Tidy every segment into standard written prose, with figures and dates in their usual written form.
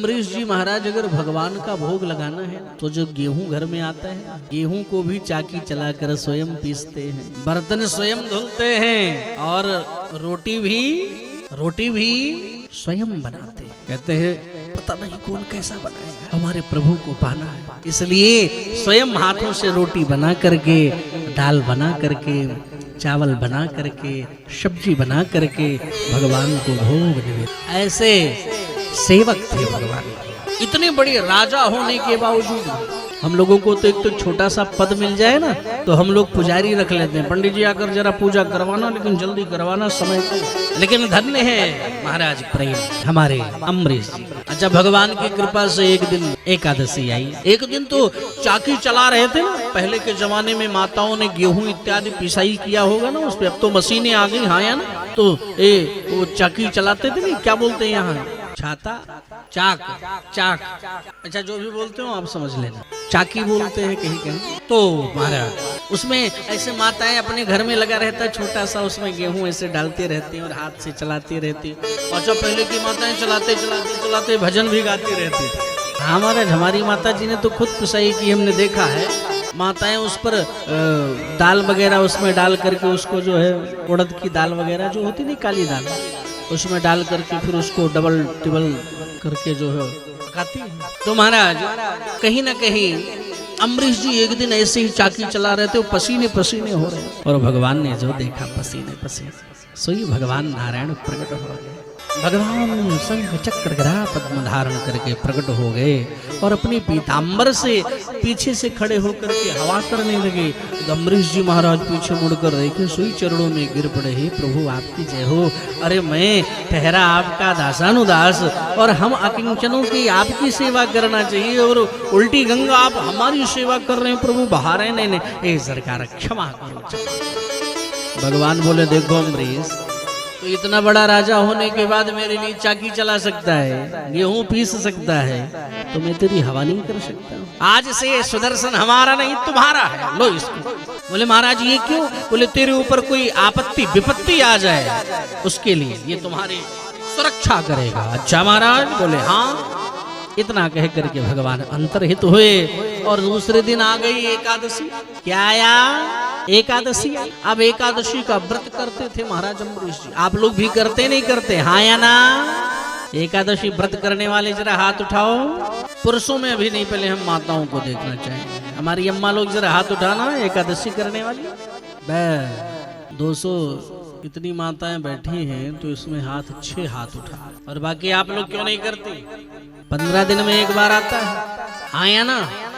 अम्बरीश जी महाराज अगर भगवान का भोग लगाना है तो जो गेहूं घर में आता है, गेहूं को भी चाकी चलाकर स्वयं पीसते हैं, बर्तन स्वयं धुलते हैं और रोटी भी स्वयं बनाते हैं। कहते हैं पता नहीं कौन कैसा बनाएगा, हमारे प्रभु को पाना है, इसलिए स्वयं हाथों से रोटी बना करके, दाल बना करके, चावल बना करके, सब्जी बना करके भगवान को भोग निवेदन। ऐसे सेवक थे भगवान। इतने बड़े राजा होने के बावजूद हम लोगों को तो एक तो छोटा सा पद मिल जाए ना तो हम लोग पुजारी रख लेते हैं, पंडित जी आकर जरा पूजा करवाना, लेकिन जल्दी करवाना, समय को। लेकिन धन्य है महाराज प्रेम हमारे अम्बरीश जी। अच्छा, भगवान की कृपा से एक दिन एकादशी आई। एक दिन तो चाकी चला रहे थे ना, पहले के जमाने में माताओं ने गेहूं इत्यादि पिसाई किया होगा ना उस पे, अब तो मशीनें आ गई, हाँ या ना, तो वो चाकी चलाते थे, नहीं क्या बोलते हैं यहाँ, छाता, चाक, अच्छा जो भी बोलते हो आप समझ लेना, चाकी बोलते हैं कहीं कहीं। तो महाराज उसमें ऐसे माताएं अपने घर में लगा रहता है छोटा सा, उसमें गेहूं ऐसे डालते रहती हैं और हाथ से चलाती रहती। और जो पहले की माताएं चलाते भजन भी गाती रहती थी। हमारी माता जी ने तो खुद पिसाई की, हमने देखा है। माताएं उस पर दाल वगैरह उसमें डाल करके, उसको जो है उड़द की दाल वगैरह जो होती नहीं, काली दाल, उसमें डाल करके फिर उसको डबल टिबल करके जो है पकाती है। तो महाराज कहीं ना कहीं अम्बरीश जी एक दिन ऐसे ही चाकी चला रहे थे, पसीने पसीने हो रहे, और भगवान ने जो देखा पसीने पसीने, सोई भगवान नारायण प्रकट हो गए। भगवान शंख चक्र गदा पद्म धारण करके प्रकट हो गए और अपनी पीतांबर से पीछे से खड़े होकर के हवा करने लगे। अम्बरीश जी महाराज पीछे मुड़कर देखे, सोई चरणों में गिर पड़े, हे प्रभु आपकी जय हो। अरे मैं ठहरा आपका दासानुदास और हम अकिंचनों की आपकी सेवा करना चाहिए और उल्टी गंगा आप हमारी सेवा कर रहे हैं प्रभु, बाहर है। नहीं, सरकार क्षमा करो। भगवान बोले, देखो अम्बरीश, तो इतना बड़ा राजा होने के बाद मेरे लिए चाकी चला सकता है, गेहूं पीस सकता है, तो मैं तेरी हवा नहीं कर सकता। आज से सुदर्शन हमारा नहीं तुम्हारा है, लो इसको। बोले महाराज ये क्यों? बोले तेरे ऊपर कोई आपत्ति विपत्ति आ जाए उसके लिए ये तुम्हारी सुरक्षा करेगा। अच्छा महाराज? बोले हाँ। इतना कह करके भगवान अंतर्हित हुए और दूसरे दिन आ गई एकादशी। क्या आया? एकादशी। अब एकादशी का व्रत करते थे महाराज अम्बरीश जी। आप लोग भी करते नहीं करते, हाँ या ना? एकादशी व्रत करने वाले जरा हाथ उठाओ। पुरुषों में अभी नहीं, पहले हम माताओं को देखना चाहेंगे। हमारी अम्मा लोग जरा हाथ उठाना, एकादशी करने वाली। 200 इतनी माताएं बैठी हैं तो इसमें 6 हाथ उठा, और बाकी आप लोग क्यों नहीं करते? 15 दिन में एक बार आता है, हाँ या ना?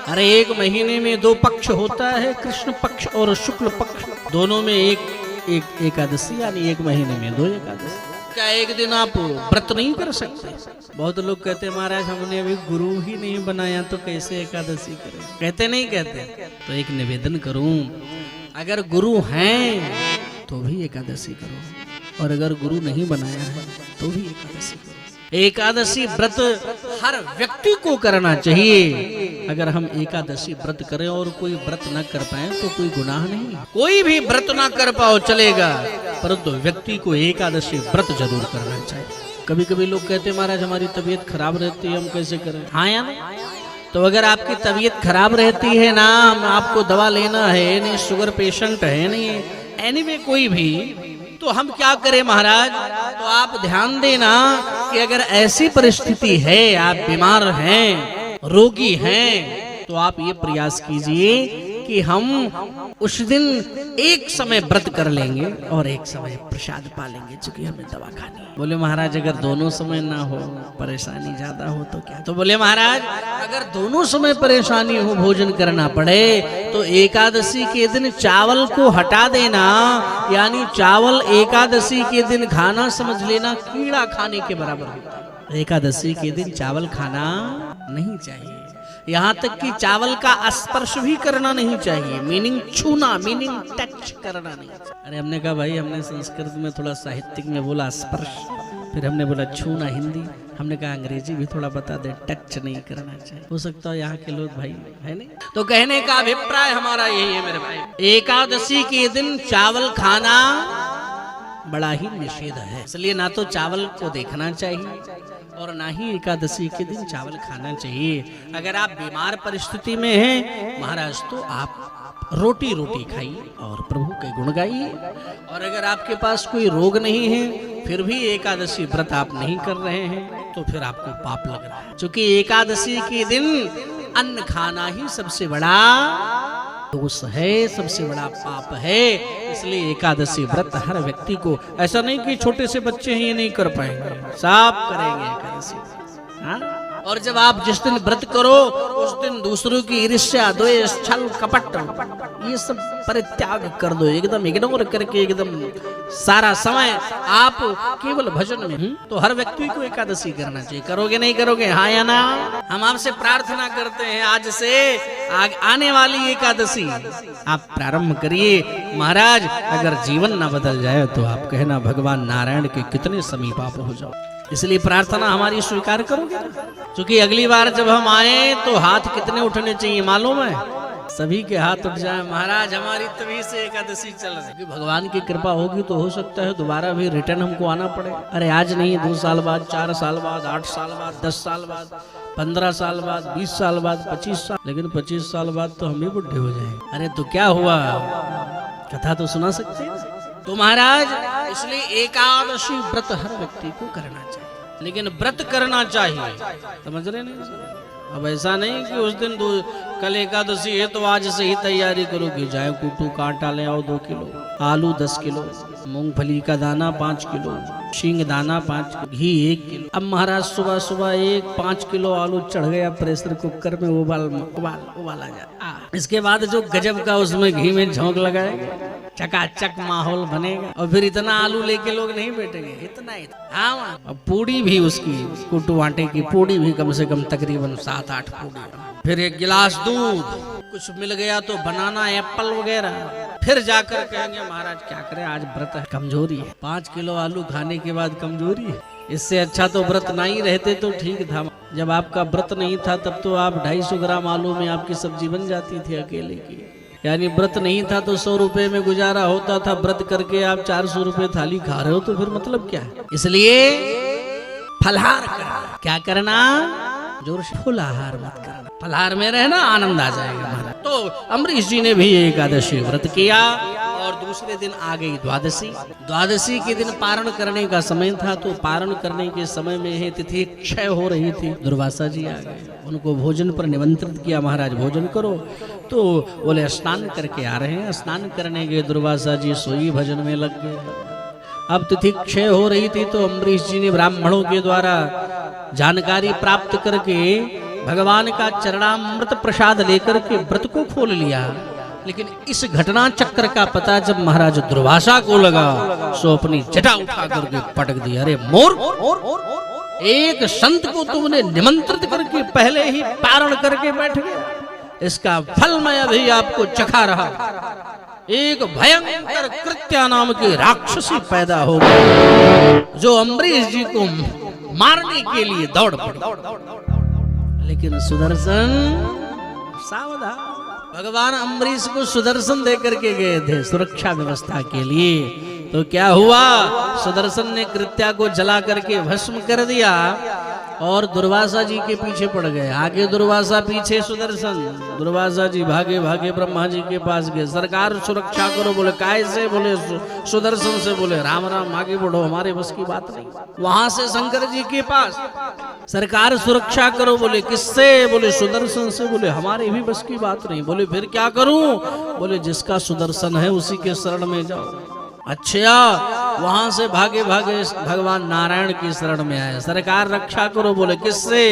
अरे 1 महीने में 2 पक्ष होता है, कृष्ण पक्ष और शुक्ल पक्ष, दोनों में एक एकादशी, यानी 1 महीने में 2 एकादशी। क्या एक दिन आप व्रत नहीं कर सकते? बहुत लोग कहते हैं महाराज हमने अभी गुरु ही नहीं बनाया तो कैसे एकादशी करें? कहते नहीं कहते? तो एक निवेदन करूं, अगर गुरु हैं तो भी एकादशी करो, और अगर गुरु नहीं बनाया है तो भी एकादशी करो। एकादशी व्रत हर व्यक्ति को करना चाहिए। अगर हम एकादशी व्रत करें और कोई व्रत न कर पाए तो कोई गुनाह नहीं। कोई भी व्रत ना कर पाओ चलेगा, परंतु व्यक्ति को एकादशी व्रत जरूर करना चाहिए। कभी कभी लोग कहते हैं महाराज हमारी तबीयत खराब रहती है, हम कैसे करें? हाँ या ना? तो अगर आपकी तबीयत खराब रहती है ना, आपको दवा लेना है, नहीं शुगर पेशेंट है, नहीं एनीवे कोई भी, तो हम क्या करें महाराज? तो आप ध्यान देना कि अगर ऐसी परिस्थिति है, आप बीमार हैं, रोगी हैं, तो आप ये प्रयास कीजिए कि हम उस दिन एक समय व्रत कर लेंगे और एक समय प्रसाद पा लेंगे, चूंकि हमें दवा खानी है। बोले महाराज अगर दोनों समय ना हो, परेशानी ज्यादा हो तो क्या? तो बोले महाराज अगर दोनों समय परेशानी हो, भोजन करना पड़े, तो एकादशी के दिन चावल को हटा देना, यानी चावल एकादशी के दिन खाना समझ लेना कीड़ा खाने के बराबर होता है। एकादशी के दिन चावल खाना नहीं चाहिए, यहाँ तक कि चावल का स्पर्श भी करना नहीं चाहिए, मीनिंग छूना, मीनिंग टच करना नहीं चाहिए। अरे हमने कहा भाई, हमने संस्कृत में थोड़ा साहित्यिक में बोला स्पर्श, फिर हमने बोला छूना हिंदी, हमने कहा अंग्रेजी भी थोड़ा बता दे, टच नहीं करना चाहिए। हो सकता है यहाँ के लोग भाई है नहीं, तो कहने का अभिप्राय हमारा यही है मेरे भाई, एकादशी के दिन चावल खाना बड़ा ही निषेध है। इसलिए ना तो चावल को देखना चाहिए और ना ही एकादशी के दिन चावल खाना चाहिए। अगर आप बीमार परिस्थिति में हैं महाराज तो आप रोटी खाइए और प्रभु के गुण गाइए। और अगर आपके पास कोई रोग नहीं है फिर भी एकादशी व्रत आप नहीं कर रहे हैं तो फिर आपको पाप लग रहा है, क्योंकि एकादशी के दिन अन्न खाना ही सबसे बड़ा दोष है, सबसे बड़ा पाप है। इसलिए एकादशी व्रत हर व्यक्ति को, ऐसा नहीं कि छोटे से बच्चे हैं ये नहीं कर पाएंगे, सब करेंगे एकादशी। हाँ? और जब आप जिस दिन व्रत करो उस दिन दूसरों की ईर्ष्या, द्वेष, छल, कपट ये सब परित्याग कर दो, एकदम इग्नोर करके एकदम सारा समय आप केवल भजन में। तो हर व्यक्ति को एकादशी करना चाहिए। करोगे नहीं करोगे, हाँ या ना? हम आपसे प्रार्थना करते हैं आज से आने वाली एकादशी आप प्रारंभ करिए। महाराज अगर जीवन ना बदल जाए तो आप कहना भगवान नारायण के कितने समीप आप हो जाओ। इसलिए प्रार्थना हमारी स्वीकार करोगे, क्योंकि अगली बार जब हम आए तो हाथ कितने उठने चाहिए मालूम है? सभी के हाथ उठ जाए, महाराज हमारी तभी से एकादशी चल रही है। भगवान की कृपा होगी तो हो सकता है दोबारा भी रिटर्न हमको आना पड़े। अरे आज नहीं, 2 साल बाद, 4 साल बाद, 8 साल बाद, 10 साल बाद, 15 साल बाद, 20 साल बाद, 25 साल, लेकिन 25 साल बाद तो हम भी बुढ़े हो जाएंगे। अरे तो क्या हुआ, कथा तो सुना सकते हैं। तो महाराज इसलिए एकादशी व्रत हर व्यक्ति को करना चाहिए, लेकिन व्रत करना चाहिए, समझ रहे नहीं? अब ऐसा नहीं कि उस दिन कल एकादशी है तो आज से ही तैयारी करो कि जाए कूटू कांटा ले आओ 2 किलो, आलू 10 किलो, मूंगफली का दाना 5 किलो, शींग दाना 5 किलो, घी 1 किलो। अब महाराज सुबह सुबह 5 किलो आलू चढ़ गया प्रेशर कुकर में, उबाला जा। इसके बाद जो गजब का उसमें घी में झोंक लगाएगा, चकाचक माहौल बनेगा, और फिर इतना आलू लेके लोग नहीं बैठेंगे, इतना ही। हाँ, अब पूड़ी भी उसकी कुट्टू आटे की पूड़ी भी कम से कम तकरीबन 7-8 पूड़ी, फिर 1 गिलास दूध, कुछ मिल गया तो बनाना एप्पल वगैरह, फिर जाकर कहेंगे महाराज क्या करें आज व्रत है, कमजोरी है। 5 किलो आलू खाने के बाद कमजोरी है, इससे अच्छा तो व्रत नहीं रहते तो ठीक था। जब आपका व्रत नहीं था तब तो आप 250 ग्राम आलू में आपकी सब्जी बन जाती थी अकेले की। यानी व्रत नहीं था तो 100 रुपए में गुजारा होता था, व्रत करके आप 400 रुपए थाली खा रहे हो तो फिर मतलब क्या है? इसलिए फलाहार करना। क्या करना? जोर से फुल आहार मत करना, फलाहार में रहना, आनंद आ जाएगा महाराज। तो अम्बरीश जी ने भी एकादशी व्रत किया और दूसरे दिन आ गई द्वादशी। द्वादशी के दिन पारण करने का समय था, तो पारण करने के समय में ही तिथि क्षय हो रही थी। दुर्वासा जी आ गए, उनको भोजन पर निमंत्रित किया, महाराज भोजन करो। तो बोले स्नान करके आ रहे हैं। स्नान करने के दुर्वासा जी सोई भजन में लग गए। अब तिथि क्षय हो रही थी तो अम्बरीश जी ने ब्राह्मणों के द्वारा जानकारी प्राप्त करके भगवान का चरणामृत प्रसाद लेकर के व्रत को खोल लिया। लेकिन इस घटना चक्र का पता जब महाराज दुर्वासा को लगा सो अपनी जटा उठा करके पटक दिया। अरे मोर, एक संत को तुमने निमंत्रित करके पहले ही पारण करके बैठ गया, इसका फल मैं अभी आपको चखा रहा। एक भयंकर कृत्या नाम की राक्षसी पैदा हो गई जो अम्बरीश जी को मारने के लिए दौड़ पड़ी। लेकिन सुदर्शन सावधान, भगवान अम्बरीश को सुदर्शन देकर के गए थे सुरक्षा व्यवस्था के लिए। तो क्या हुआ, सुदर्शन ने कृत्या को जला करके भस्म कर दिया और दुर्वासा जी के पीछे पड़ गए। आगे दुर्वासा, पीछे सुदर्शन। दुर्वासा जी भागे भागे ब्रह्मा जी के पास गए, सरकार सुरक्षा करो। बोले काय से? बोले सुदर्शन से। बोले राम राम आगे बढ़ो, हमारे बस की बात नहीं। वहां से शंकर जी के पास, सरकार सुरक्षा करो। बोले किससे? बोले सुदर्शन से। बोले हमारे भी बस की बात नहीं। बोले फिर क्या करूं? बोले जिसका सुदर्शन है उसी के शरण में जाओ। अच्छा, वहां से भागे भागे भगवान नारायण की शरण में आए, सरकार रक्षा करो। बोले किससे?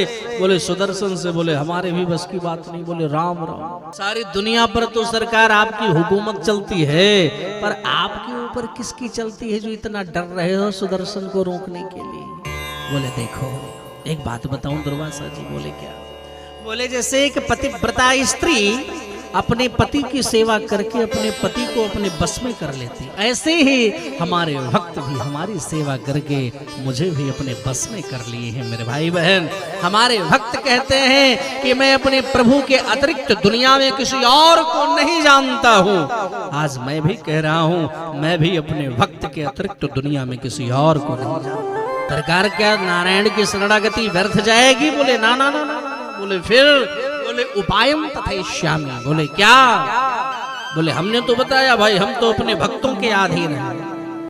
बोले सुदर्शन से। बोले हमारे भी बस की बात नहीं। बोले राम राम। सारी दुनिया पर तो सरकार आपकी हुकूमत चलती है, पर आपके ऊपर किसकी चलती है जो इतना डर रहे हो सुदर्शन को रोकने के लिए? बोले देखो एक बात बताऊं दुर्वासा जी। बोले क्या? बोले जैसे एक पतिव्रता स्त्री अपने पति की सेवा करके अपने पति को अपने बस में कर लेती, ऐसे ही हमारे भक्त भी हमारी सेवा करके मुझे भी अपने बस में कर लिए हैं। मेरे भाई बहन, हमारे भक्त कहते हैं कि मैं अपने प्रभु के अतिरिक्त दुनिया में किसी और को नहीं जानता हूँ। आज मैं भी कह रहा हूँ, मैं भी अपने भक्त के अतिरिक्त दुनिया में किसी और को नहीं जानता। सरकार क्या नारायण की शरणागति व्यर्थ जाएगी? बोले ना ना ना ना, ना। बोले फिर? बोले उपायम तथैष्यामि। बोले क्या? बोले हमने तो बताया भाई, हम तो अपने भक्तों के अधीन हैं,